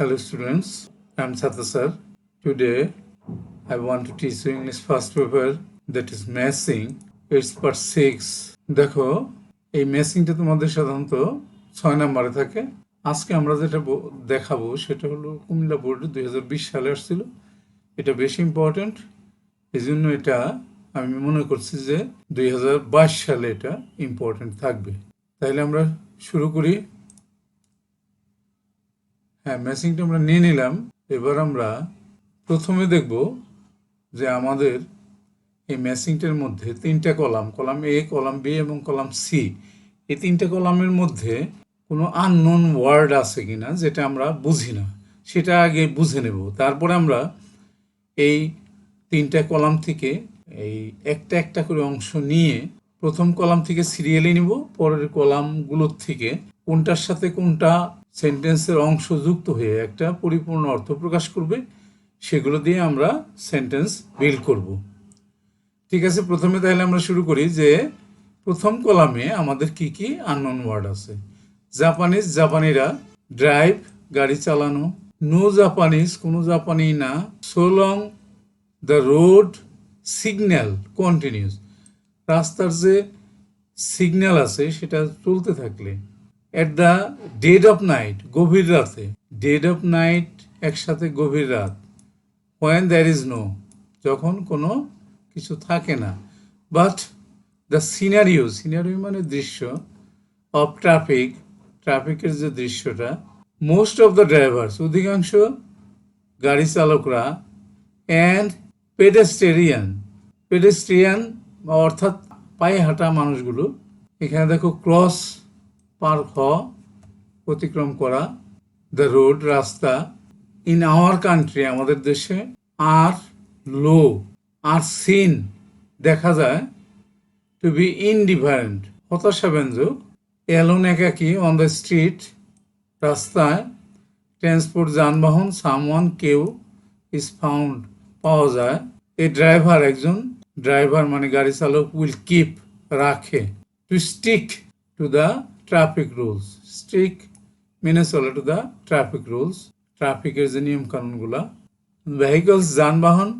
Hello students, I am Satya sir. Today I want to teach you English first paper, that is massing. It's part 6. দেখো এই ম্যাসিংটা তোমাদের সাধারণত 6 নম্বরে থাকে। আজকে আমরা যেটা দেখাবো সেটা হলো কুমিল্লা বোর্ডে 2020 সালে আসছিল। এটা বেশি ইম্পর্টেন্ট, এই জন্য এটা আমি মনে করছি যে 2022 সালে এটা ইম্পর্টেন্ট থাকবে। তাহলে আমরা শুরু করি। হ্যাঁ, ম্যাচিংটা আমরা নিয়ে নিলাম। এবার আমরা প্রথমে দেখব যে আমাদের এই ম্যাচিংটার মধ্যে তিনটা column, column A, column B এবং কলাম সি, এই তিনটা কলামের মধ্যে কোনো আননোন ওয়ার্ড আছে কিনা যেটা আমরা বুঝি না, সেটা আগে বুঝে নেব। তারপরে আমরা এই তিনটা কলাম থেকে এই একটা একটা করে অংশ নিয়ে প্রথম কলাম থেকে সিরিয়ালি নিব, পরের কলামগুলোর থেকে কোনটার সাথে কোনটা সেন্টেন্সের অংশ যুক্ত হয়ে একটা পরিপূর্ণ অর্থ প্রকাশ করবে, সেগুলো দিয়ে আমরা সেন্টেন্স বিল্ড করব। ঠিক আছে, প্রথমে তাহলে আমরা শুরু করি যে প্রথম কলামে আমাদের কি কি আননোন ওয়ার্ড আছে। জাপানিজ, জাপানিরা। ড্রাইভ, গাড়ি চালানো। নো জাপানিজ, কোনো জাপানি না। So long the road signal continuous, রাস্তার যে সিগন্যাল আছে সেটা চলতে থাকলে। At the dead of night, গভীর রাতে। ডেড অফ নাইট একসাথে গভীর রাত। হোয়েন দ্যার ইজ নো, যখন কোনো কিছু থাকে না। বাট দ্য সিনারিও, সিনারিও মানে দৃশ্য। অফ ট্রাফিক, ট্রাফিকের যে দৃশ্যটা। মোস্ট অফ দ্য ড্রাইভার্স, অধিকাংশ গাড়ি চালকরা। অ্যান্ড পেডেস্টেরিয়ান, পেডেস্ট্রিয়ান অর্থাৎ পায়ে হাঁটা মানুষগুলো। এখানে দেখো ক্রস, পার হওয়া, অতিক্রম করা। দ্য রোড, রাস্তা। ইন আওয়ার কান্ট্রি, আমাদের দেশে। আর লো, আর সিন, দেখা যায়। টু বি ইনডিফারেন্ট, হতাশাব্যঞ্জক। অ্যালোন, একাকী। অন দ্য স্ট্রিট, রাস্তায়। ট্রান্সপোর্ট, যানবাহন। সামওয়ান, কেউ। ইজ ফাউন্ড, পাওয়া যায়। এ ড্রাইভার, একজন ড্রাইভার মানে গাড়ি চালক। উইল কিপ, রাখে। To stick to the traffic rules, stick মেনে চলে টু দ্য ট্রাফিক রুলস, ট্রাফিকের যে নিয়ম কানুনগুলা। ভেহিকলস, যানবাহন।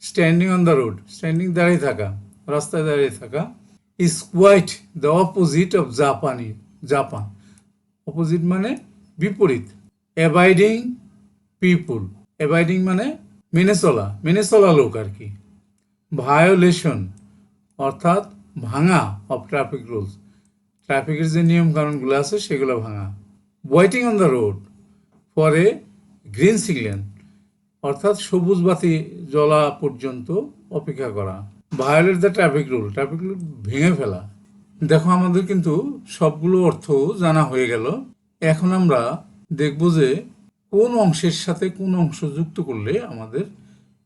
Standing on the road, standing দাঁড়িয়ে থাকা, রাস্তায় দাঁড়িয়ে থাকা। Is quite the opposite of জাপানি, জাপান। অপোজিট মানে বিপরীত। অ্যাবাইডিং পিপুল, অ্যাবাইডিং মানে মেনে চলা, মেনে চলা লোক আর কি। ভায়োলেশন অর্থাৎ ভাঙা অফ ট্রাফিক রুলস, ট্রাফিকের যে নিয়ম কানুনগুলো আছে সেগুলো ভাঙা। Waiting on the road for a green signal, অর্থাৎ সবুজ বাতি জ্বলা পর্যন্ত অপেক্ষা করা। Violate the traffic rule, traffic rule ভেঙে ফেলা। দেখো আমাদের কিন্তু সবগুলো অর্থ জানা হয়ে গেল। এখন আমরা দেখব যে কোন অংশের সাথে কোন অংশ যুক্ত করলে আমাদের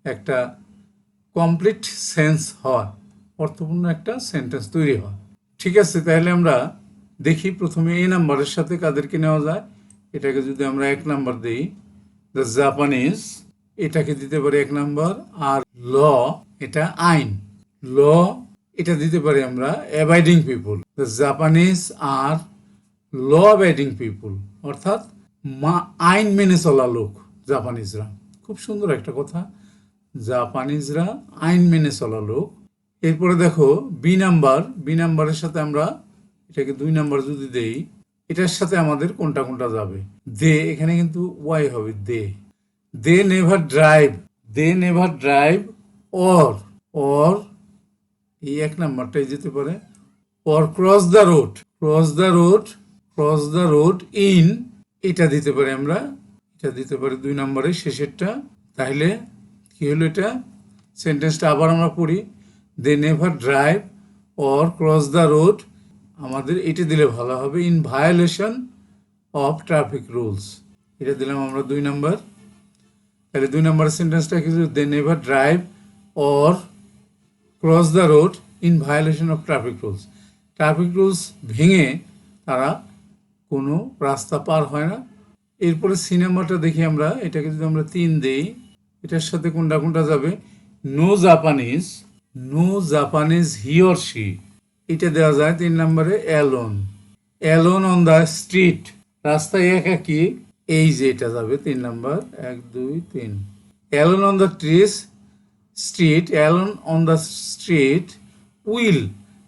একটা কমপ্লিট সেন্স হয়, অর্থপূর্ণ একটা সেন্টেন্স তৈরি হয়। ঠিক আছে, তাহলে আমরা দেখি প্রথমে এ নাম্বারের সাথে কাদেরকে নেওয়া যায়। এটাকে যদি আমরা 1 নাম্বার দিই, দ্য জাপানিজ, এটাকে দিতে পারি 1 নাম্বার। আর ল, এটা আইন, ল এটা দিতে পারি আমরা abiding people. The Japanese are law abiding people, অর্থাৎ আইন মেনে চলা লোক জাপানিজরা। খুব সুন্দর একটা কথা, জাপানিজরা আইন মেনে চলা লোক। এরপরে দেখো বি নাম্বার, বি নাম্বারের সাথে আমরা এটাকে 2 নাম্বার যদি দেই, এটার সাথে আমাদের কোনটা কোনটা যাবে। দে, এখানে কিন্তু ওয়াই হবে, they. They never drive, they never drive. Or, or এই 1 নাম্বারটাই যেতে পারে। Or cross the road, cross the road, cross the road in, এটা দিতে পারি আমরা, এটা দিতে পারি 2 নাম্বারের শেষেরটা। তাহলে কি হলো, এটা সেন্টেন্সটা আবার আমরা পড়ি। They never drive or cross the road, আমাদের এটা দিলে ভালো হবে। In violation of traffic rules, এটা দিলাম আমরা 2 নাম্বার। তাহলে 2 নাম্বারের সেন্টেন্সটা কি, they never drive or cross the road in violation of traffic rules, traffic rules ভেঙে তারা কোনো রাস্তা পার হয় না। এরপরে সি নাম্বারটা দেখি আমরা, এটাকে যদি আমরা 3 দেই, এটার সাথে কোনটা কোনটা যাবে। No Japanese, no Japanese he or she, এটা দেওয়া যায় 3 নম্বরে। Alone, alone on the street, রাস্তায় একাকী। এই যে এটা যাবে 3 number, 1 2 3। Alone on the street, alone on the street will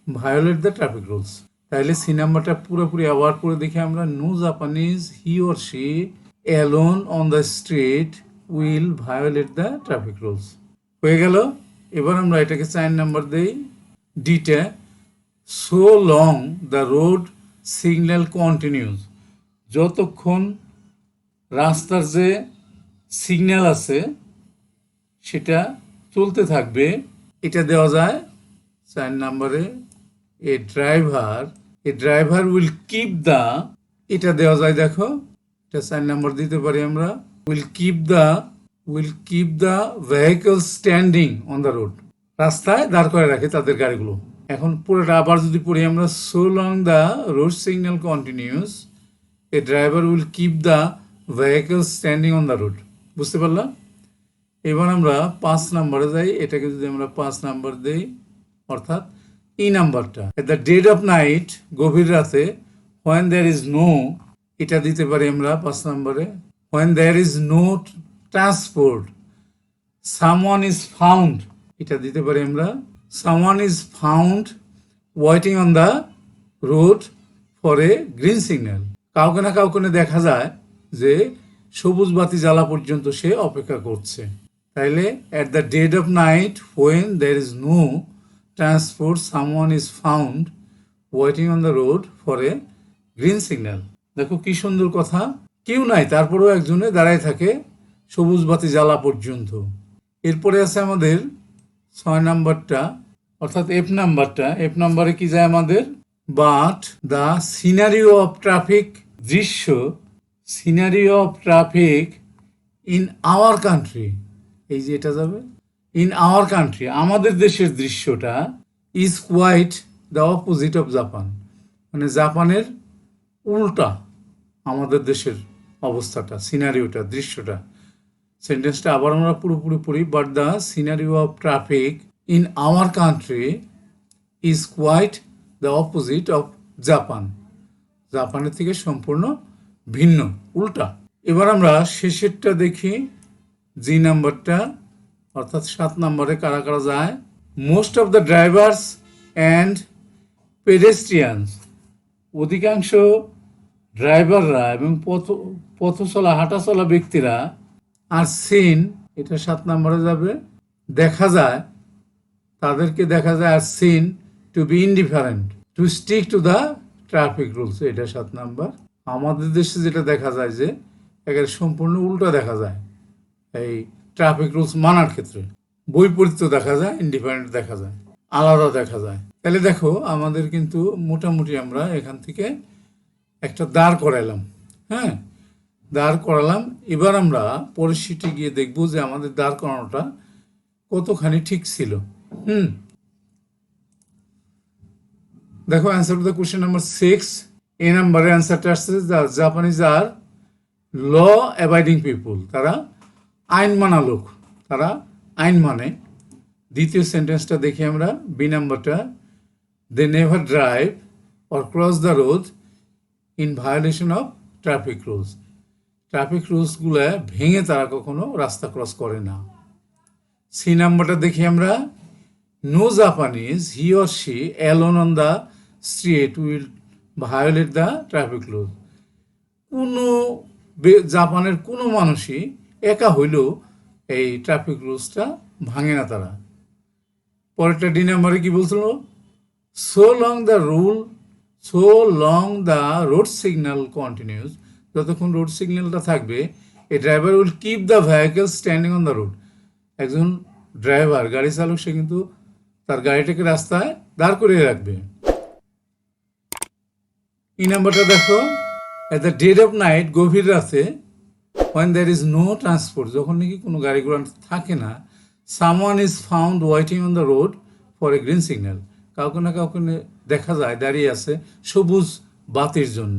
violate the traffic rules. তাহলে সি নাম্বারটা পুরোপুরি অ্যাওয়ার্ড করে দেখি আমরা, no Japanese he or she alone on the street will violate the traffic rules. হয়ে গেল। এবার আমরা এটাকে 4 নাম্বার দেই। ডিটা, so long the road signal continues, যতক্ষণ রাস্তার যে সিগন্যাল আছে সেটা চলতে থাকবে। এটা দেওয়া যায় 4 নাম্বারে। এ ড্রাইভার উইল কিপ দ্য, এটা দেওয়া যায়, দেখো এটা 4 নাম্বার দিতে পারি আমরা। Will keep the vehicle standing on the road, রাস্তায় দাঁড় করে রাখে তাদের গাড়িগুলো। এখন পুরোটা আবার যদি পড়ি আমরা, so long the road signal continuous A driver will keep the vehicle standing on the road. বুঝতে পারলাম? এবার আমরা 5 নাম্বারে যাই। এটাকে যদি আমরা 5 নাম্বার দেই, অর্থাৎ ই নাম্বারটা, at the dead of night, গভীর রাতে, হোয়েন দেয়ার ইজ নো, এটা দিতে পারি আমরা 5 নাম্বারে। When there is no transport, someone is found, এটা দিতে পারি আমরা। Someone is found waiting on the road for a green signal, কাউকে না কাউকে দেখা যায় যে সবুজ বাতি জ্বালা পর্যন্ত সে অপেক্ষা করছে। তাইলে at the dead of night when there is no transport someone is found waiting on the road for a green signal. দেখো কি সুন্দর কথা, কেউ নাই তারপরেও একজনে দাঁড়ায় থাকে সবুজ বাতি জ্বালা পর্যন্ত। এরপরে আছে আমাদের 6 নাম্বারটা, অর্থাৎ এফ নাম্বারটা। এফ নাম্বারে কি যায় আমাদের, but the scenario of traffic, দৃশ্য, scenario of traffic in our country, এই যে এটা যাবে ইন আওয়ার কান্ট্রি, আমাদের দেশের দৃশ্যটা, is quite the opposite of Japan, মানে জাপানের উল্টা আমাদের দেশের অবস্থাটা, সিনারিওটা, দৃশ্যটা। সেন্টেন্সটা আবার আমরা পুরোপুরি পড়ি, but the scenario of traffic in our country is quite the opposite of Japan, জাপানের থেকে সম্পূর্ণ ভিন্ন, উল্টা। এবার আমরা শেষেরটা দেখি, জি নাম্বারটা, অর্থাৎ 7 নাম্বারে কারা কারা যায়। Most of the drivers and pedestrians, অধিকাংশ ড্রাইভাররা এবং পথচলা হাঁটাচলা ব্যক্তিরা, আর সিন, এটা 7 নাম্বারে যাবে, দেখা যায়, তাদেরকে দেখা যায়, are seen to be indifferent to stick to the traffic rules, এটা 7 নাম্বার। আমাদের দেশে যেটা দেখা যায় যে একেবারে সম্পূর্ণ উল্টা দেখা যায় এই ট্রাফিক রুলস মানার ক্ষেত্রে, বৈপরীত্য দেখা যায়, ইনডিফারেন্ট দেখা যায়, আলাদা দেখা যায়। তাহলে দেখো আমাদের কিন্তু মোটামুটি আমরা এখান থেকে একটা দাঁড় করাইলাম। হ্যাঁ, দাঁড় করালাম। এবার আমরা পরের শিটে গিয়ে দেখব যে আমাদের দাঁড় করানোটা কতখানি ঠিক ছিল। দেখো answer to the question number 6, এ নাম্বারে অ্যান্সারটা আসছে, জাপানিজ আর ল অ্যাবাইডিং পিপুল, তারা আইন মানা লোক, তারা আইন মানে। দ্বিতীয় সেন্টেন্সটা দেখি আমরা, বি নাম্বারটা, they never drive or cross the road in violation of traffic rules, traffic রুলসগুলো ভেঙে তারা কখনো রাস্তা ক্রস করে না। সি নাম্বারটা দেখি আমরা, no Japanese he or she alone on the street will violate the traffic rules, কোনো জাপানের কোনো মানুষই একা হইলেও এই ট্রাফিক রুলসটা ভাঙে না তারা। পরেরটা ডি নাম্বারে কি বলছিল, so long the road signal continues, যতক্ষণ রোড সিগন্যালটা থাকবে, a driver will keep the vehicle standing on the road, একজন ড্রাইভার, গাড়ি চালক, সে কিন্তু তার গাড়িটাকে রাস্তায় দাঁড় করিয়ে রাখবে। এই নাম্বারটা দেখো, at the dead of night, গভীর রাতে, when there is no transport, যখন নাকি কোনো গাড়ি ঘোড়া থাকে না, someone is found waiting on the road for a green signal, কাউকে না কাউকে দেখা যায় দাঁড়িয়ে আছে সবুজ বাতির জন্য।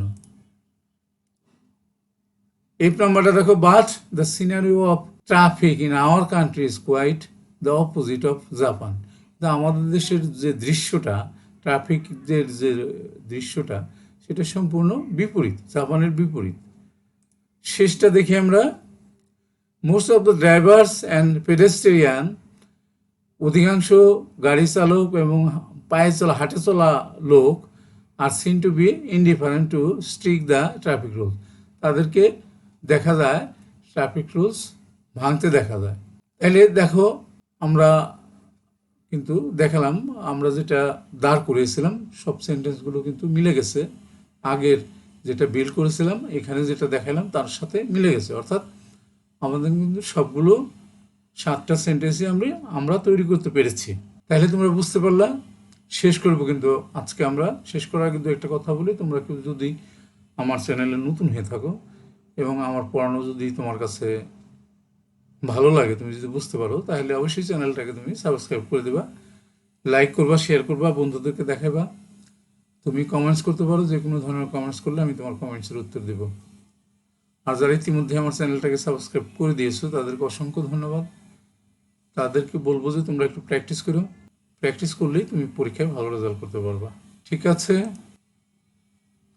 এই নাম্বারটা দেখো, but the scenario of traffic in our country is quite the opposite of Japan, আমাদের দেশের যে দৃশ্যটা, ট্রাফিকের যে দৃশ্যটা, সেটা সম্পূর্ণ বিপরীত, জাপানের বিপরীত। শেষটা দেখি আমরা। Most of the drivers and pedestrian, অধিকাংশ গাড়ি চালক এবং পায়ে চলা হাঁটে চলা লোক are seen to be indifferent to stick the traffic rules, তাদেরকে দেখা যায় ট্রাফিক রুলস ভাঙতে দেখা যায়। তাহলে দেখো আমরা কিন্তু দেখালাম আমরা যেটা দাঁড় করিয়েছিলাম সব সেন্টেন্সগুলো কিন্তু মিলে গেছে, আগের যেটা বিল্ড করেছিলাম এখানে যেটা দেখালাম তার সাথে মিলে গেছে, অর্থাৎ আমাদের কিন্তু সবগুলো 7টা সেন্টেন্সই আমরা তৈরি করতে পেরেছি। তাহলে তোমরা বুঝতে পারলা। শেষ করব কিন্তু আজকে আমরা শেষ করার কিন্তু একটা কথা বলি, তোমরা কেউ যদি আমার চ্যানেলে নতুন হয়ে থাকো এবং আমার পড়ানো যদি তোমার কাছে ভালো লাগে, তুমি যদি বুঝতে পারো, তাহলে অবশ্যই চ্যানেলটাকে তুমি সাবস্ক্রাইব করে দেবা, লাইক করবা, শেয়ার করবা, বন্ধুদেরকে দেখাবা। তুমি কমেন্টস করতে পারো, যে কোনো ধরনের কমেন্টস করলে আমি তোমার কমেন্টসের উত্তর দেব। আর যারা ইতিমধ্যে আমার চ্যানেলটাকে সাবস্ক্রাইব করে দিয়েছো তাদেরকে অসংখ্য ধন্যবাদ। তাদেরকে বলবো যে তোমরা একটু প্র্যাকটিস করো, প্র্যাকটিস করলেই তুমি পরীক্ষায় ভালো রেজাল্ট করতে পারবা। ঠিক আছে,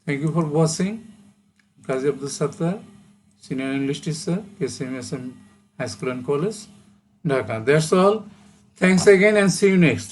thank you for watching. Kazi Abdul Sattar, senior English teacher, KCMSM High School and College, Dhaka. That's all. Thanks again and see you next.